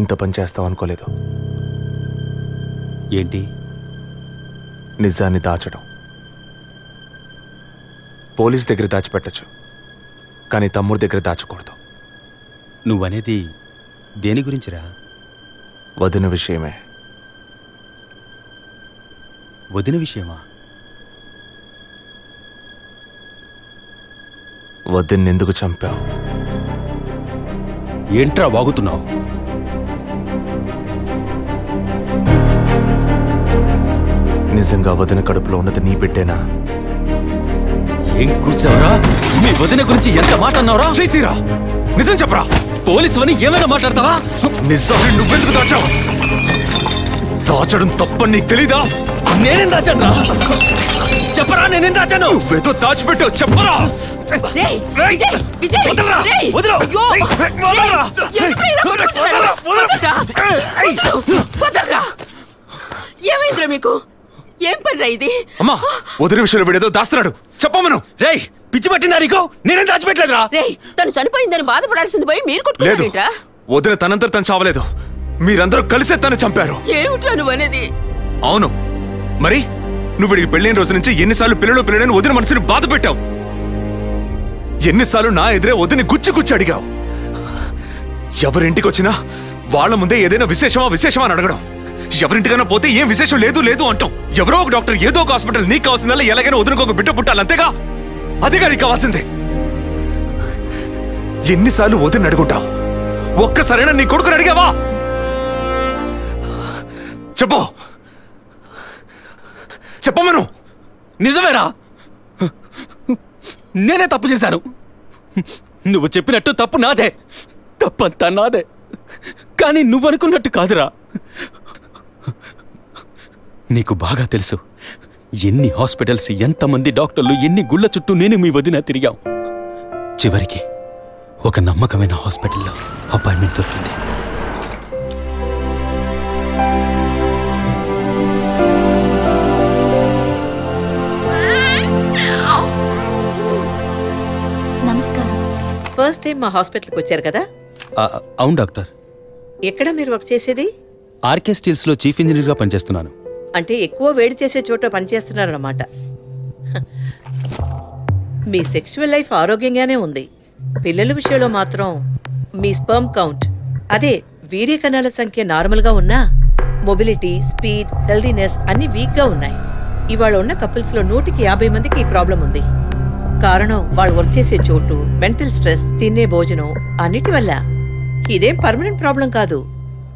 ఇంత పని చేస్తావు అనుకోలేదు. ఏంటి? నిజాన్ని దాచడం. పోలీస్ దగ్గర దాచిపెట్టచ్చు, కానీ తమ్ముడి దగ్గర దాచకూడదు. నువ్వనేది దేని గురించిరా? వదిన విషయమే. వదిన విషయమా? వదిన్నెందుకు చంపావు? ఏంట్రా వాగుతున్నావు? నిజంగా వదిన కడుపులో ఉన్నది నీ బిడ్డేనా? ఏం కూర్చావరా? మీ వదిన గురించి ఎంత మాట అన్నావురా? చేతిరా, నిజం చెప్పరా. పోలీసు అని ఏమైనా మాట్లాడతావా? నిజాన్ని నువ్వెందుకు దాచావు? దాచడం తప్పని నీకు తెలీదా? నేనేం దాచానురా? చెప్పరా, నేనేం దాచాను? నువ్వేదో దాచిపెట్టావు, చెప్పరా. ఏమైందిరా మీకు? ఏం పనిరా ఇది? అమ్మా, వదిన విషయంలో వీడేదో దాస్తున్నాడు, చెప్పమను. రేయ్, పిచ్చి పట్టిందా నీకు? నేనేం దాచిపెట్టలేదురా. రేయ్, తను చనిపోయిందని బాధపడాల్సింది పోయి మీరు కొట్టుకున్నారేంట్రా? వదిన తనంతట తను చావలేదు, మీరందరూ కలిసే తను చంపారు. ఏమిట్రా నువ్వు అనేది? అవును, మరి నువ్వు వీడికి పెళ్ళైన రోజు నుంచి ఎన్నిసార్లు పిల్లడని వదిన మనసుని బాధ పెట్టావు? ఎన్నిసార్లు నా ఎదురే వదిని గుచ్చి అడిగావు? ఎవరింటికి వచ్చినా వాళ్ళ ముందే ఏదైనా విశేషమా అని అడగడం. ఎవరింటికైనా పోతే ఏం విశేషం లేదు అంటాం. ఎవరో ఒక డాక్టర్, ఏదో ఒక హాస్పిటల్, నీకు కావాల్సిందల్లా ఎలాగైనా వదినకు ఒక బిడ్డ పుట్టాలి, అంతేగా? అదేగా నీకు కావాల్సిందే. ఎన్నిసార్లు వదిన అడుగుంటావు? ఒక్కసారైనా నీ కొడుకుని అడిగావా? చెప్పమను. నిజమేరా, నేనే తప్పు చేశాను. నువ్వు చెప్పినట్టు తప్పు నాదే, తప్పంతా నాదే. కానీ నువ్వనుకున్నట్టు కాదురా. నీకు బాగా తెలుసు ఎన్ని హాస్పిటల్స్, ఎంతమంది డాక్టర్లు, ఎన్ని గుళ్ళ చుట్టూ నేను మీ వదిన తిరిగాం. చివరికి ఒక నమ్మకమైన హాస్పిటల్లో అపాయింట్మెంట్ దొరికింది. ఫస్ట్ టైం మా హాస్పిటల్కి వచ్చారు కదా? అవును డాక్టర్. ఎక్కడ మీరు వర్క్ చేసేది? ఆర్కే స్టీల్స్లో చీఫ్ ఇంజనీర్గా పనిచేస్తున్నాను. అంటే ఎక్కువ వేడి చేసే చోట పనిచేస్తున్నారన్నమాట. మీ సెక్షువల్ లైఫ్ ఆరోగ్యంగానే ఉంది. పిల్లల విషయంలో మాత్రం మీ స్పర్మ్ కౌంట్, అదే వీర్య కణాల సంఖ్య నార్మల్గా ఉన్నా మొబిలిటీ, స్పీడ్, హెల్దీనెస్ అన్ని వీక్గా ఉన్నాయి. ఇవాళ ఉన్న కపుల్స్లో 150 మందికి ఈ ప్రాబ్లం ఉంది. కారణం వాళ్ళు వర్క్ చేసే చోటు, మెంటల్ స్ట్రెస్, తినే భోజనం అన్నిటి వల్ల. ఇదేం పర్మనెంట్ ప్రాబ్లం కాదు.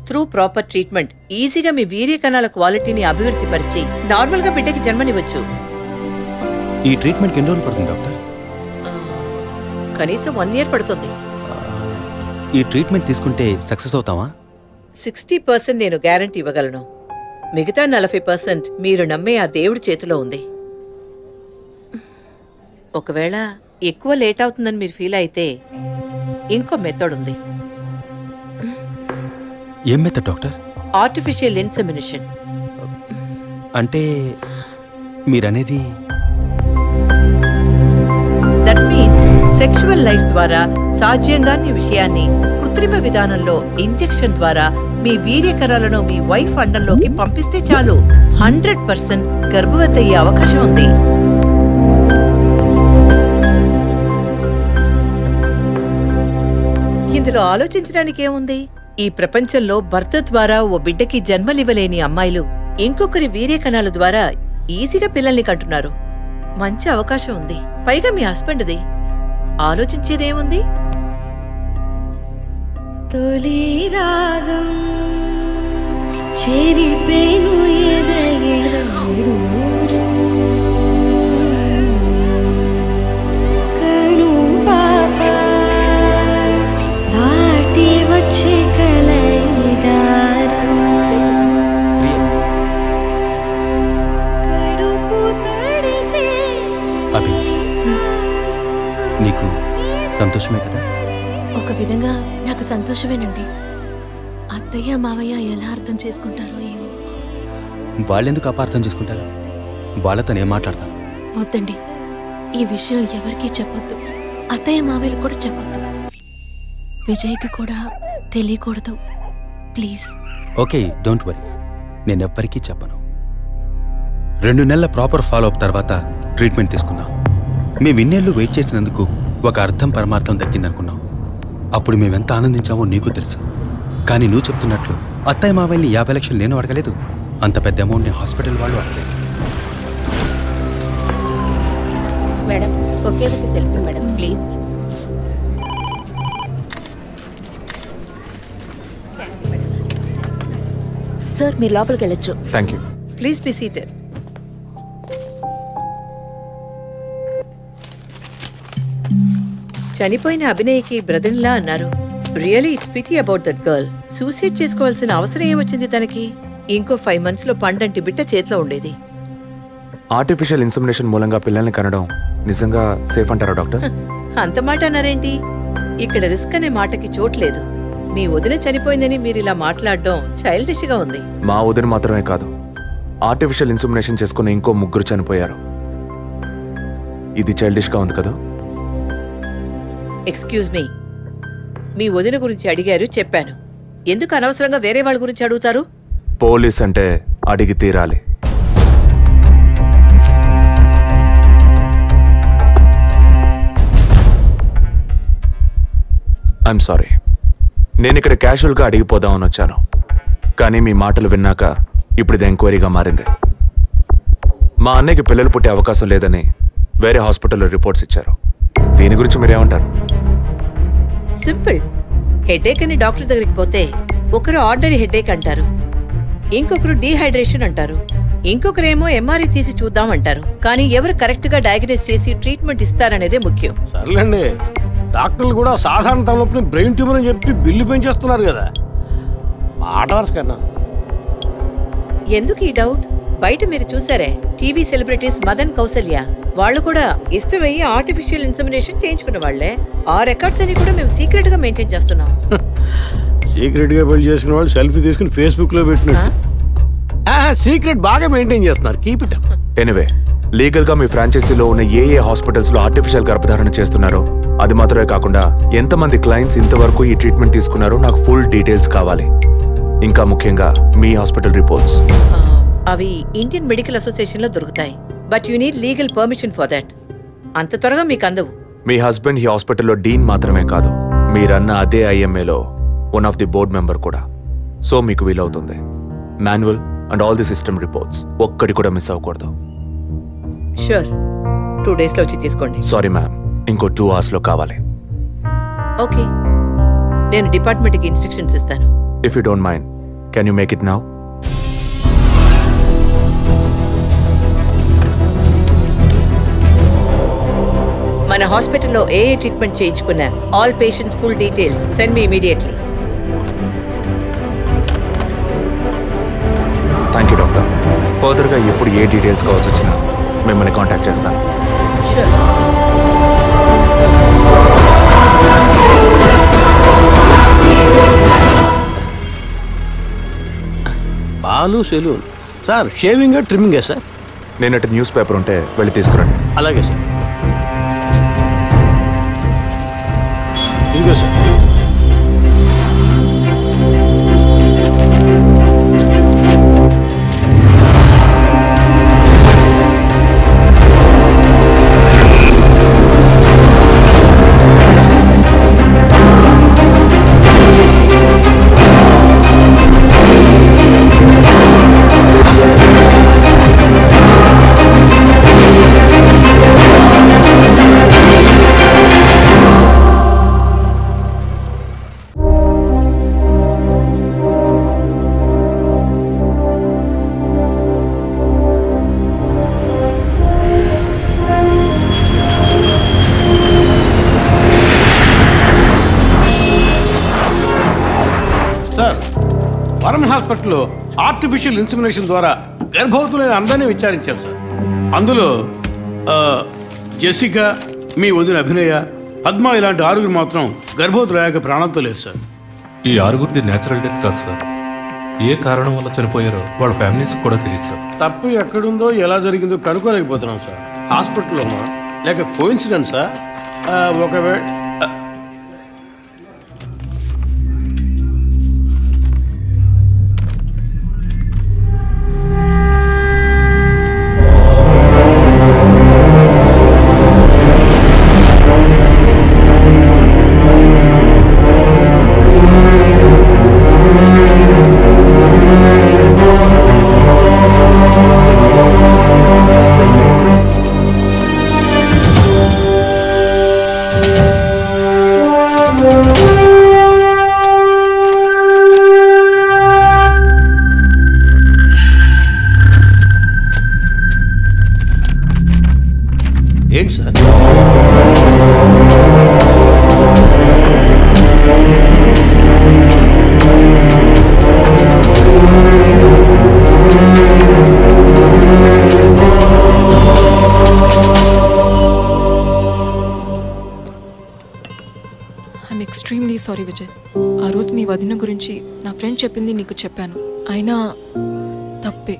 త్రూ ప్రాపర్ ట్రీట్మెంట్ ఈజీగా మీ వీర్య కణాల క్వాలిటీని అభివృద్ధి పరిచి నార్మల్ గా బిడ్డకి జన్మనివ్వచ్చు. ఈ ట్రీట్మెంట్ ఎన్ని రోజులు పడుతుంది డాక్టర్? కనీసం 1 year పడుతుంది. ఈ ట్రీట్మెంట్ తీసుకుంటే సక్సెస్ అవుతావా? 60% నేను గ్యారంటీ ఇవ్వగలను. మిగతా 40% మీరు నమ్మే ఆ దేవుడి చేతిలో ఉంది. ఒకవేళ ఎక్కువ లేట్ అవుతుందని మీరు ఫీల్ అయితే ఇంకో మెథడ్ ఉంది. ఏం మెథడ్ డాక్టర్? Artificial insemination. అంటే మీరనేది? దట్ మీన్స్ సెక్షువల్ లైఫ్ ద్వారా సాధ్యంగాని విషయాన్ని కృత్రిమ విధానంలో ఇంజెక్షన్ ద్వారా మీ వీర్య కణాలను మీ వైఫ్ అండంలోకి పంపిస్తే చాలు 100% గర్భవతి అయ్యే అవకాశం ఉంది. ఇందులో ఆలోచించడానికి ఏముంది? ఈ ప్రపంచంలో భర్త ద్వారా ఓ బిడ్డకి జన్మలివ్వలేని అమ్మాయిలు ఇంకొకరి వీర్య కణాల ద్వారా ఈజీగా పిల్లల్ని కంటున్నారు. మంచి అవకాశం ఉంది. పైగా మీ హస్బెండ్ది. ఆలోచించేదేముంది? తొలి రాగం చెరిపేను ఎదగెదూరం కను పాప దాటి వచ్చే కలయిదారం కడుపు తడితే. అభి, నీకు సంతోషమే కదా? ఒక విధంగా నాకు సంతోషమేనండి. అత్తయ్య మావయ్య ఎలా అర్థం చేసుకుంటారో ఏమో. వాళ్ళెందుకు అపార్థం చేసుకుంటారు? వాళ్ళతో నేను మాట్లాడతాను. వద్దండి, ఈ విషయం ఎవరికీ చెప్పొద్దు. అత్తయ్య మావయ్యలు కూడా చెప్పొద్దు. విజయ్కి కూడా తెలియకూడదు. ప్లీజ్. Okay, don't worry. నేను ఎవ్వరికీ చెప్పను. 2 నెలల ప్రాపర్ ఫాలో అప్ తర్వాత ట్రీట్మెంట్ తీసుకున్నాం. మేము ఇన్నేళ్ళు వెయిట్ చేసినందుకు ఒక అర్థం పరమార్థం దక్కిందనుకున్నాం. అప్పుడు మేమెంత ఆనందించామో నీకు తెలుసు. కానీ నువ్వు చెప్తున్నట్లు అత్తయ్య మావయ్యని 50 లక్షలు నేను అడగలేదు, అంత పెద్ద అమౌంట్ని హాస్పిటల్ వాళ్ళు అడగలేదు. మేడం, ఒకే ఒక సెల్ఫీ మేడం, ప్లీజ్. సార్, మీరు లోపలికి వెళ్ళొచ్చు. Thank you. Please be seated. చనిపోయిన అభినయ్కి బ్రదర్లా అన్నారు. Really it's pity about that girl. Suicide చేసుకోవాల్సిన అవసరం ఏమొచ్చింది తనకి? ఇంకో 5 months లో పండంటి బిడ్డ చేతిలో ఉండేది. ఆర్టిఫిషియల్ ఇన్సెమినేషన్ మూలంగా పిల్లల్ని కనడం నిజంగా సేఫ్ అంటారా డాక్టర్? అంత మాట అన్నారేంటి? ఇక్కడ రిస్క్ అనే మాటకి చోట్లేదు. మీ వదిన చనిపోయిందని మీరు ఇలా మాట్లాడడం చైల్డిష్ గా ఉంది. మా వదిన మాత్రమే కాదు, ఆర్టిఫిషియల్ ఇన్సెమినేషన్ చేసుకున్న ఇంకో 3 చనిపోయారు. ఇది చైల్డిష్ గా ఉంది కదా? ఎక్స్క్యూజ్ మీ, మీ వదిన గురించి అడిగారు, చెప్పాను. ఎందుకు అనవసరంగా వేరే వాళ్ళ గురించి అడుగుతారు? పోలీస్ అంటే అడిగి తీరాలి. ఐఎమ్ సారీ, నేను ఇక్కడ క్యాజువల్గా అడిగిపోదామని వచ్చాను. కానీ మీ మాటలు విన్నాక ఇప్పుడు ఇది ఎంక్వైరీగా మారింది. మా అన్నయ్యకి పిల్లలు పుట్టే అవకాశం లేదని వేరే హాస్పిటల్లో రిపోర్ట్స్ ఇచ్చారు. దీని గురించి మీరేమంటారు? సింపుల్. హెడేక్ అని డాక్టర్ దగ్గరికి పోతే ఒకరు ఆర్డినరీ హెడేక్ అంటారు, ఇంకొకరు డీహైడ్రేషన్ అంటారు, ఇంకొకరేమో ఎంఆర్ఐ తీసి చూద్దాం అంటారు. కానీ ఎవరు కరెక్ట్ గా డయాగ్నోస్ చేసి ట్రీట్మెంట్ ఇస్తారనేదే ముఖ్యం. సర్లేండి, డాక్టర్లు కూడా సాధారణ తలనొప్పిని బ్రెయిన్ ట్యూమర్ అని చెప్పి బిల్లు పెంచేస్తున్నారు కదా. మాట వరుస కన్నా. ఎందుకు ఈ డౌట్? బయట మీరు చూసారే, టీవీ సెలబ్రిటీస్ మదన్ కౌసల్య వాళ్ళు కూడా ఇష్టమయ్యి ఆర్టిఫిషియల్ ఇన్సెమినేషన్ చేయించుకున్న వాళ్లే. ఆ రికార్డ్స్ అని కూడా మేము సీక్రెట్ గా మెయింటైన్ చేస్తున్నాం. సీక్రెట్ గా బిల్డ్ చేసిన వాళ్ళు సెల్ఫీ తీసుకుని ఫేస్బుక్ లో పెట్టినట్టు సీక్రెట్ బాగా మెయింటైన్ చేస్తున్నారు. Keep it up. Anyway, legal గా మీ ఫ్రాంచైజీలో ఉన్న ఏ హాస్పిటల్స్ లో ఆర్టిఫిషియల్ గర్భధారణ చేస్తున్నారో అది మాత్రమే కాకుండా ఎంతమంది క్లయింట్స్ ఇంతవరకు ఈ ట్రీట్మెంట్ తీసుకున్నారో నాకు ఫుల్ డీటెయిల్స్ కావాలి. ఇంకా ముఖ్యంగా మీ హాస్పిటల్ రిపోర్ట్స్. అవి ఇండియన్ మెడికల్ అసోసియేషన్ లో దొరుకుతాయి. But you need legal permission for that. అంత త్వరగా మీకు అందవు. మీ హస్బెండ్ ఈ హాస్పిటల్లో డీన్ మాత్రమే కాదు, మీరన్న అదే ఐఎంఏలో one of the board member కూడా. సో మీకు వీలవుతుంది. Manual and all the system reports ఒక్కటి కూడా మిస్ అవ్వకూడదు. షూర్, 2 days లో వచ్చి తీసుకోండి. సారీ మ్యామ్, ఇంకో 2 hours లో కావాలి. ఓకే, నేను డిపార్ట్మెంట్కి ఇన్స్ట్రక్షన్స్ ఇస్తాను. If you don't mind, can you make it now? మన హాస్పిటల్లో ఏ ట్రీట్మెంట్ చేయించుకున్నా all patients full details send me immediately. Thank you doctor. ఫర్దర్గా ఎప్పుడు ఏ డీటెయిల్స్ కావాల్సి వచ్చినా మిమ్మల్ని కాంటాక్ట్ చేస్తాను. Sure. Balu saloon sir. Shaving ట్రిమ్మింగే సార్. నేనటి న్యూస్ పేపర్ ఉంటే వెళ్ళి తీసుకురండి. అలాగే సార్. ఇదిగో సార్. వరం హాస్పిటల్లో ఆర్టిఫిషియల్ ఇన్సెమినేషన్ ద్వారా గర్భవతులైన అందరినీ విచారించారు సార్. అందులో జెసికా, మీ వదిన అభినయ, పద్మ ఇలాంటి 6 మాత్రం గర్భవతులయ్యాక ప్రాణంతో లేరు సార్. ఈ 6 నేచురల్ డెత్ కాదు సార్. ఏ కారణం వల్ల చనిపోయారో వాళ్ళ ఫ్యామిలీస్ కూడా తెలియదు సార్. తప్పు ఎక్కడుందో ఎలా జరిగిందో కనుక్కోలేకపోతున్నాం సార్. హాస్పిటల్లోనా లేక కోఇన్సిడెన్సా? ఒకవేళ ఎక్స్ట్రీమ్లీ సారీ విజయ్. ఆ రోజు మీ వదిన గురించి నా ఫ్రెండ్ చెప్పింది నీకు చెప్పాను. అయినా తప్పే.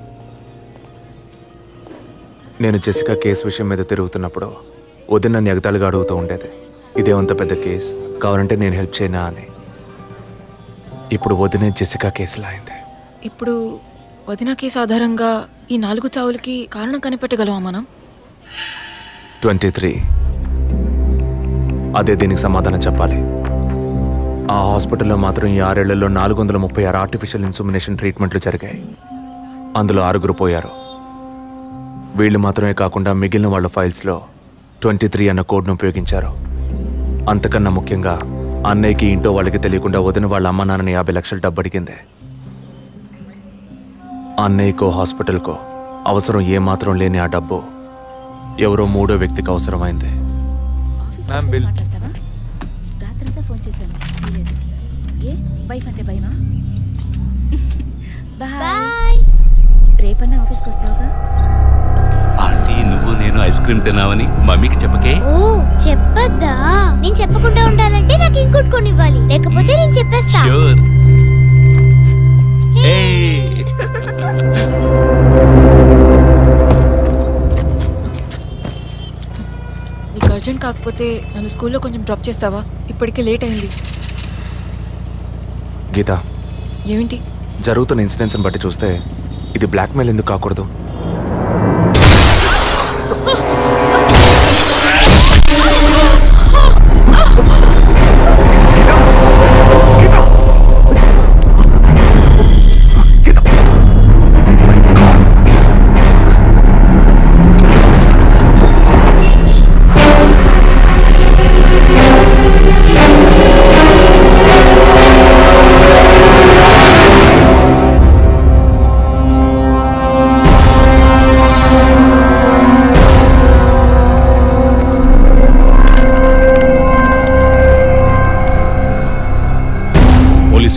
నేను జెసికా కేసు విషయం మీద తిరుగుతున్నప్పుడు వదిన నన్ను ఎగతాళిగా అడుగుతూ ఉండేది, ఇదేమంత పెద్ద కేసు, కావాలంటే నేను హెల్ప్ చేయనా అని. ఇప్పుడు వదినే జెసికా కేసులా అయింది. ఇప్పుడు వదిన కేసు ఆధారంగా ఈ 4 చావులకి కారణం కనిపెట్టగలమా మనం? 23. అదే దీనికి సమాధానం చెప్పాలి. ఆ హాస్పిటల్లో మాత్రం ఈ 6 ఏళ్లలో 436 ఆర్టిఫిషియల్ ఇన్సుమినేషన్ ట్రీట్మెంట్లు జరిగాయి. అందులో 6 పోయారు. వీళ్ళు మాత్రమే కాకుండా మిగిలిన వాళ్ళ ఫైల్స్లో 23 అన్న కోడ్ను ఉపయోగించారు. అంతకన్నా ముఖ్యంగా అన్నయ్యకి ఇంట్లో వాళ్ళకి తెలియకుండా వదిన వాళ్ళ అమ్మ నాన్నని 50 లక్షలు డబ్బు అడిగింది. అన్నయ్యకో హాస్పిటల్కో అవసరం ఏమాత్రం లేని ఆ డబ్బు ఎవరో 3వ వ్యక్తికి అవసరమైంది. రాత్రంతా ఫోన్ చేశాను. ఏ వైఫ్ అంటే భయమా? బాయ్. రేపన్నా ఆఫీస్కి వస్తావుగా? ఆంటీ, నువ్వు నేను ఐస్ క్రీమ్ తిన్నావని మమ్మీకి చెప్పకే. ఓ చెప్పద్దా? నేను చెప్పకుండా ఉండాలంటే నాకు ఇంకోటి కొనివ్వాలి, లేకపోతే నేను చెప్పేస్తా. ష్యూర్. నీకు అర్జెంట్ కాకపోతే నన్ను స్కూల్లో కొంచెం డ్రాప్ చేస్తావా? ఇప్పటికే లేట్ అయింది. గీత, ఏమిటి? జరుగుతున్న ఇన్సిడెంట్స్ని బట్టి చూస్తే ఇది బ్లాక్మెయిల్ ఎందుకు కాకూడదు?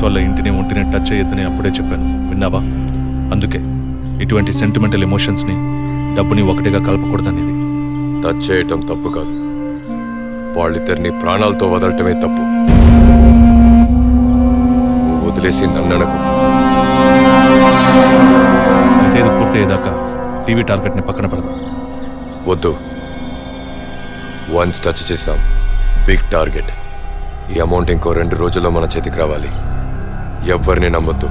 వాళ్ళ ఇంటిని ఒంటిని టచ్ చేయొద్దని అప్పుడే చెప్పాను, విన్నావా? అందుకే ఇటువంటి సెంటిమెంటల్ ఎమోషన్స్ని డబ్బుని ఒకటిగా కలపకూడదనేది. టచ్ చేయటం తప్పు కాదు, వాళ్ళిద్దరిని ప్రాణాలతో వదలటమే తప్పు. నువ్వు వదిలేసి నన్ననకు. అయితే ఇది పూర్తయ్యేదాకా టీవీ టార్గెట్ని పక్కన పెడదాం. వద్దు, వన్స్ టచ్ చేసాం, బిగ్ టార్గెట్. ఈ అమౌంట్ ఇంకో 2 రోజుల్లో మన చేతికి రావాలి. ఎవరిని నమ్మొద్దు,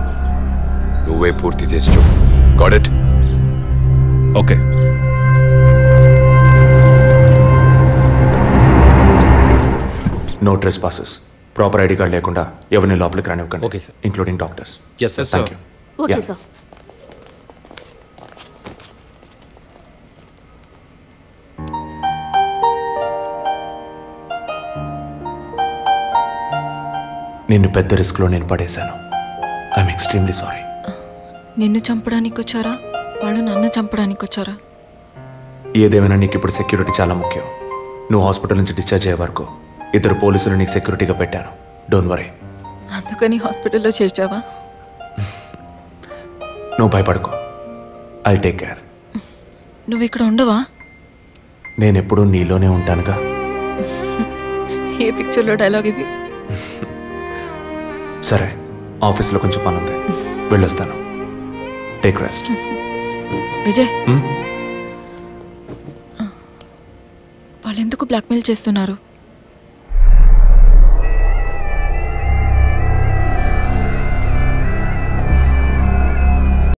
నువ్వే పూర్తి చేసి చూపు. Got it? Okay. No trespasses. Proper ID card లేకుండా ఎవరిని లోపలికి రానివ్వకండి. Okay sir. Including doctors. Yes sir. Thank you. Okay sir. నిన్ను పెద్ద రిస్క్లో నేను పడేశాను. I'm extremely sorry. నిన్ను చంపడానికి వచ్చారా, వాళ్ళు నన్ను చంపడానికి వచ్చారా? ఏదేమైనా నీకు ఇప్పుడు సెక్యూరిటీ చాలా ముఖ్యం. నువ్వు హాస్పిటల్ నుంచి డిశ్చార్జ్ అయ్యే వరకు 2 పోలీసులు నీకు సెక్యూరిటీగా పెట్టాను. Don't worry. అందుకని హాస్పిటల్లో చేర్చావా? నువ్వు భయపడుకో, ఐ టేక్ కేర్. నువ్వు ఇక్కడ ఉండవా? నేను ఎప్పుడూ నీలోనే ఉంటానుగా. ఏ పిక్చర్లో డైలాగ్ ఇది? సరే, ఆఫీస్లో కొంచెం పని ఉంది, వెళ్ళొస్తాను. Take rest. విజయ్, వాళ్ళు ఎందుకు బ్లాక్మెయిల్ చేస్తున్నారు?